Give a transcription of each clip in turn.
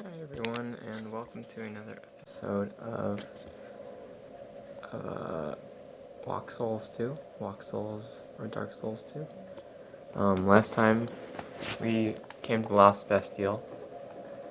Hi everyone, and welcome to another episode of Walk Souls 2. Walk Souls for Dark Souls 2. Last time we came to Lost Bastille,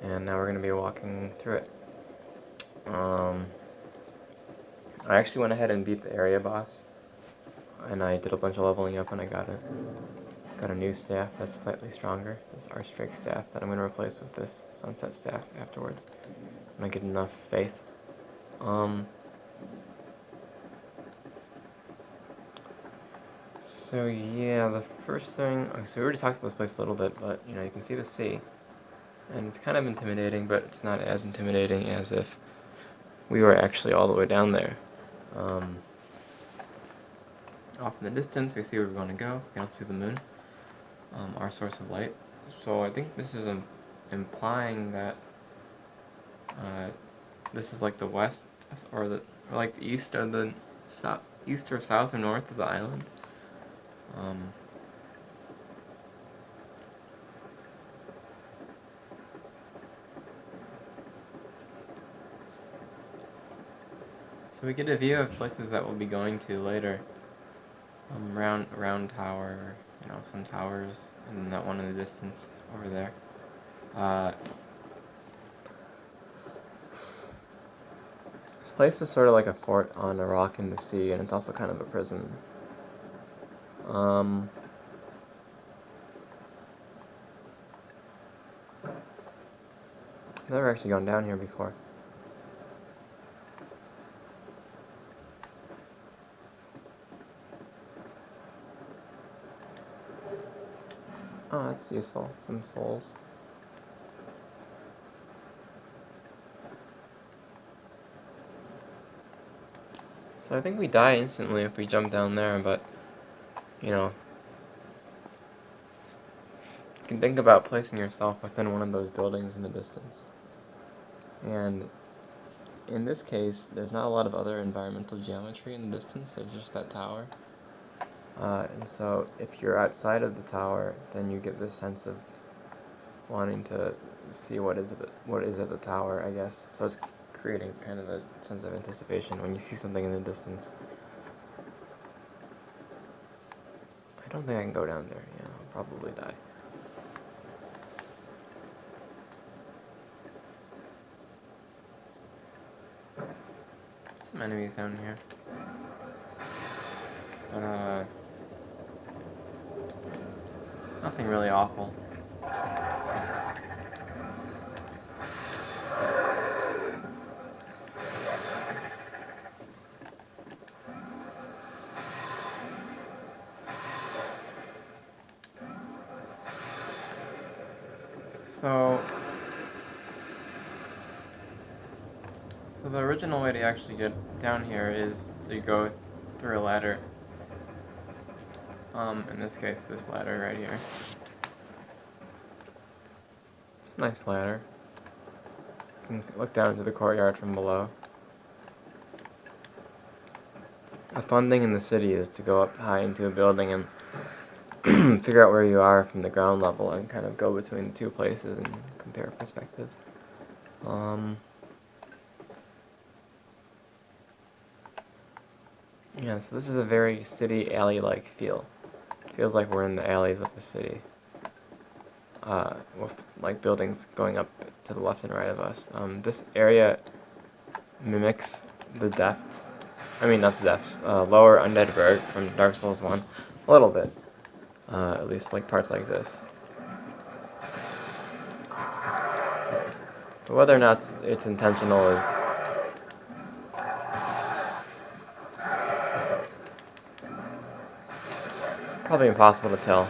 and now we're going to be walking through it. I actually went ahead and beat the area boss, and I did a bunch of leveling up, and I got a new staff that's slightly stronger. This Archdrake staff that I'm going to replace with this Sunset staff afterwards, when I get enough faith. So yeah, the first thing, so we already talked about this place a little bit, but you can see the sea, and it's kind of intimidating, but it's not as intimidating as if we were actually all the way down there. Off in the distance, we see where we want to go. We can also see the moon, our source of light. So I think this is implying that this is like the west, or like the east, or the east or south or north of the island. So we get a view of places that we'll be going to later. Round tower, some towers, and that one in the distance over there. This place is sort of like a fort on a rock in the sea, and it's also kind of a prison. I've never actually gone down here before. Oh, that's useful. Some souls. So I think we die instantly if we jump down there, but, you can think about placing yourself within one of those buildings in the distance. And in this case, there's not a lot of other environmental geometry in the distance, there's just that tower. And so if you're outside of the tower, then you get this sense of wanting to see what is at the tower, I guess. So it's creating kind of a sense of anticipation when you see something in the distance. I don't think I can go down there. Yeah, I'll probably die. Some enemies down here. But, nothing really awful. So the original way to actually get down here is to go through a ladder. In this case, this ladder right here. It's a nice ladder. You can look down into the courtyard from below. A fun thing in the city is to go up high into a building and figure out where you are from the ground level and kind of go between the two places and compare perspectives. Yeah, so this is a very city alley-like feel. It feels like we're in the alleys of the city. With like buildings going up to the left and right of us. This area mimics the depths. I mean, not the depths. Lower Undead Burg from Dark Souls 1. A little bit. At least like parts like this. But whether or not it's intentional is probably impossible to tell.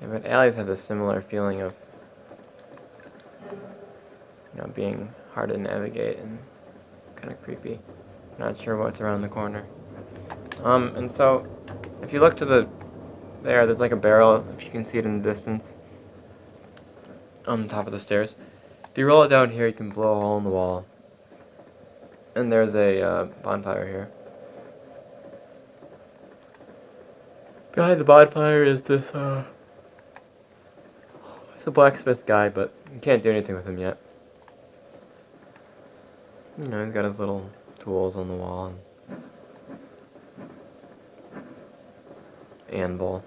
Yeah, but alleys have this similar feeling of being hard to navigate and kind of creepy. Not sure what's around the corner. And so if you look to there's like a barrel, if you can see it in the distance, on the top of the stairs. If you roll it down here, you can blow a hole in the wall. And there's a bonfire here. Behind the bonfire is this, it's a blacksmith guy, but you can't do anything with him yet. You know, he's got his little tools on the wall and anvil.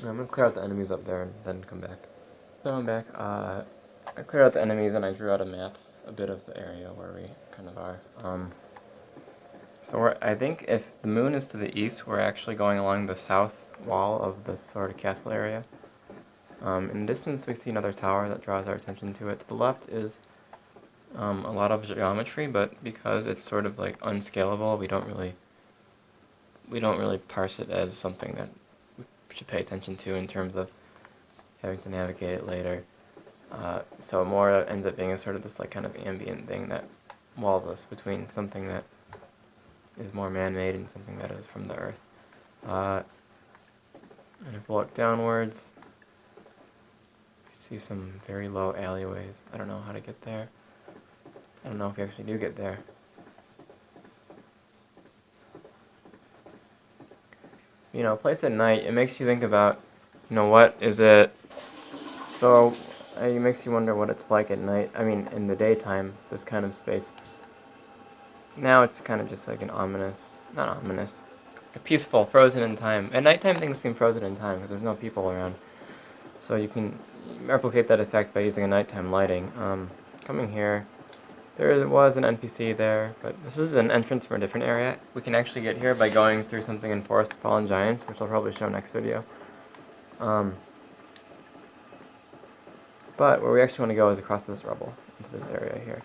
I'm gonna clear out the enemies up there and then come back. So I'm back. I cleared out the enemies and I drew out a map, a bit of the area where we kind of are. So I think if the moon is to the east, we're actually going along the south wall of this sort of castle area. In the distance, we see another tower that draws our attention to it. To the left is a lot of geometry, but because it's sort of like unscalable, we don't really parse it as something that we should pay attention to in terms of having to navigate it later. So more ends up being a sort of this like kind of ambient thing that walls us between something that is more man-made and something that is from the earth. And if we look downwards, we see some very low alleyways. I don't know how to get there. I don't know if we actually do get there. You know, a place at night, it makes you think about, you know, what is it? So it makes you wonder what it's like at night. I mean, in the daytime, this kind of space. Now it's kind of just like an ominous, not ominous, a peaceful, frozen in time. At nighttime, things seem frozen in time because there's no people around. So you can replicate that effect by using a nighttime lighting. Coming here, there was an NPC there, but this is an entrance from a different area. We can actually get here by going through something in Forest of Fallen Giants, which I'll probably show next video. But where we actually want to go is across this rubble, into this area here.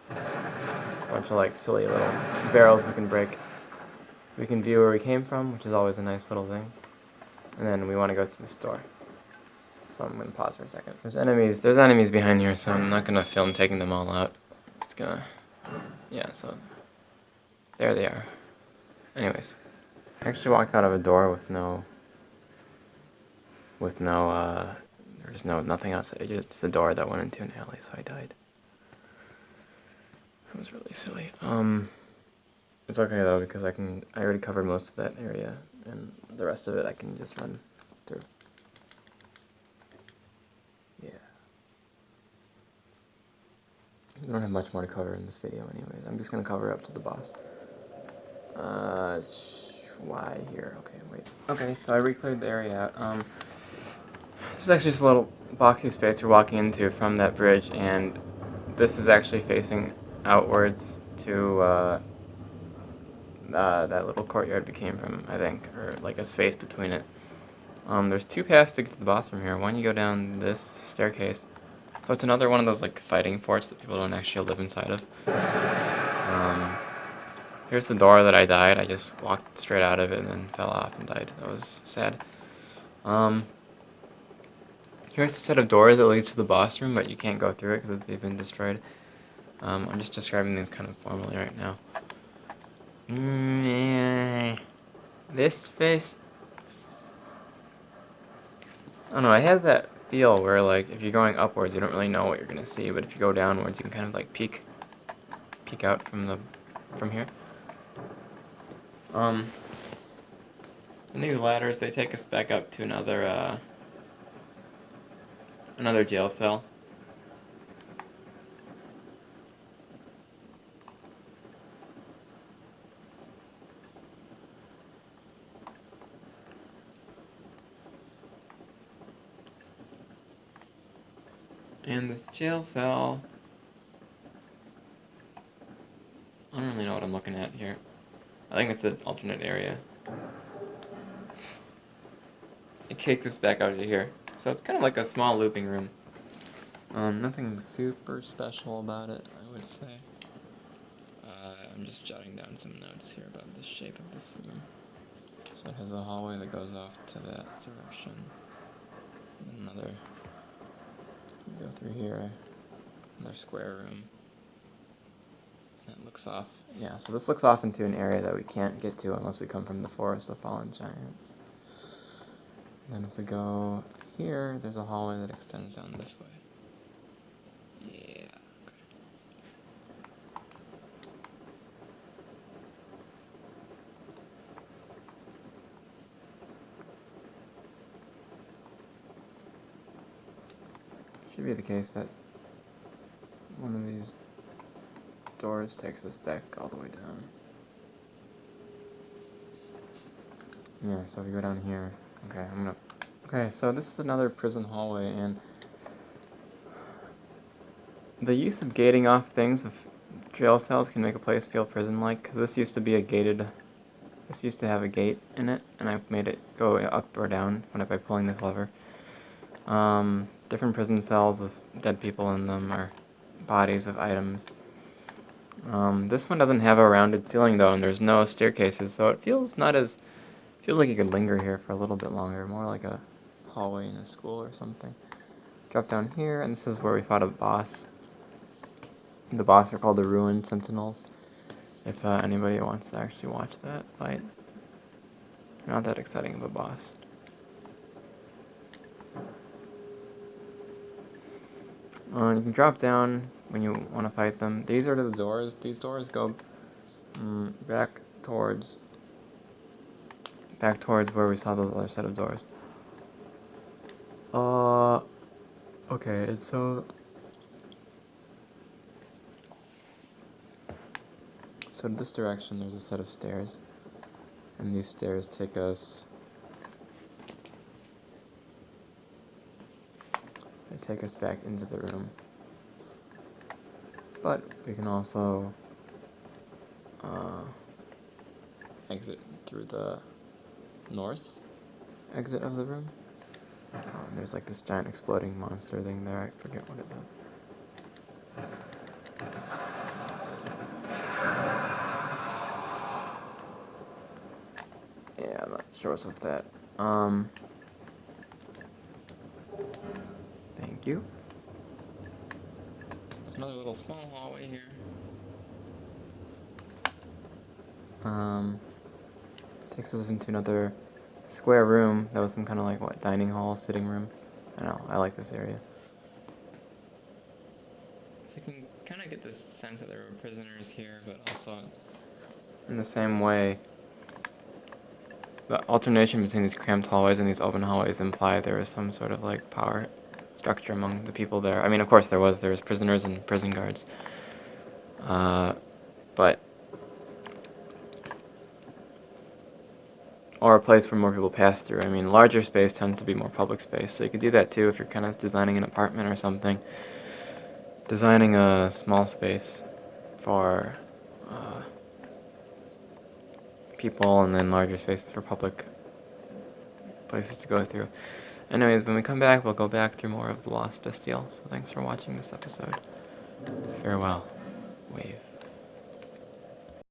A bunch of like silly little barrels we can break. We can view where we came from, which is always a nice little thing. And then we want to go to this door. So I'm going to pause for a second. There's enemies behind here, so I'm not going to film taking them all out. I'm just going to, yeah, so there they are. Anyways, I actually walked out of a door with there's nothing else. It's just the door that went into an alley, so I died. That was really silly. It's okay though, because I already covered most of that area, and the rest of it I can just run through. Yeah. I don't have much more to cover in this video anyways. I'm just going to cover up to the boss. Why here? Okay, wait. Okay, so I re-cleared the area out. This is actually just a little boxy space we're walking into from that bridge, and this is actually facing outwards to that little courtyard we came from, I think, or like a space between it. There's two paths to get to the boss from here. One, you go down this staircase. So it's another one of those like fighting forts that people don't actually live inside of. Here's the door that I died. I just walked straight out of it and then fell off and died. That was sad. Here's the set of doors that leads to the boss room, but you can't go through it because they've been destroyed. I'm just describing these kind of formally right now. This space, I don't know, it has that feel where like if you're going upwards you don't really know what you're gonna see, but if you go downwards you can kind of like peek out from here. And these ladders, they take us back up to another jail cell. And this jail cell, I don't really know what I'm looking at here. I think it's an alternate area. It kicks us back out to here. So it's kind of like a small looping room. Nothing super special about it, I would say. I'm just jotting down some notes here about the shape of this room. So it has a hallway that goes off to that direction. Another, we go through here, another square room. That looks off, yeah, so this looks off into an area that we can't get to unless we come from the Forest of Fallen Giants. And then if we go here, there's a hallway that extends down this way. should be the case that one of these doors takes us back all the way down. Yeah, so if you go down here, okay, so this is another prison hallway, and the use of gating off things of jail cells can make a place feel prison-like, because this used to have a gate in it, and I made it go up or down by pulling this lever. Different prison cells with dead people in them, or bodies of items. This one doesn't have a rounded ceiling though, and there's no staircases, so it feels like you could linger here for a little bit longer, more like a hallway in a school or something. Drop down here, and this is where we fought a boss. The boss are called the Ruined Sentinels, if anybody wants to actually watch that fight. Not that exciting of a boss. You can drop down when you want to fight them. These are the doors. These doors go back towards where we saw those other set of doors. Okay, and so in this direction there's a set of stairs, and these stairs take us back into the room. But we can also exit through the north exit of the room. And there's like this giant exploding monster thing there. I forget what it is. Yeah, I'm not sure what's with that. Thank you. It's another little small hallway here. Takes us into another square room. That was some kind of like dining hall, sitting room. I don't know. I like this area. So you can kind of get this sense that there were prisoners here, but also in the same way, the alternation between these cramped hallways and these open hallways imply there was some sort of like power structure among the people there. I mean, of course there was prisoners and prison guards, but or a place where more people pass through. I mean, larger space tends to be more public space, so you could do that too if you're kind of designing an apartment or something. Designing a small space for people, and then larger spaces for public places to go through. Anyways, when we come back, we'll go back through more of the Lost Bastille. So thanks for watching this episode. Farewell. Wave.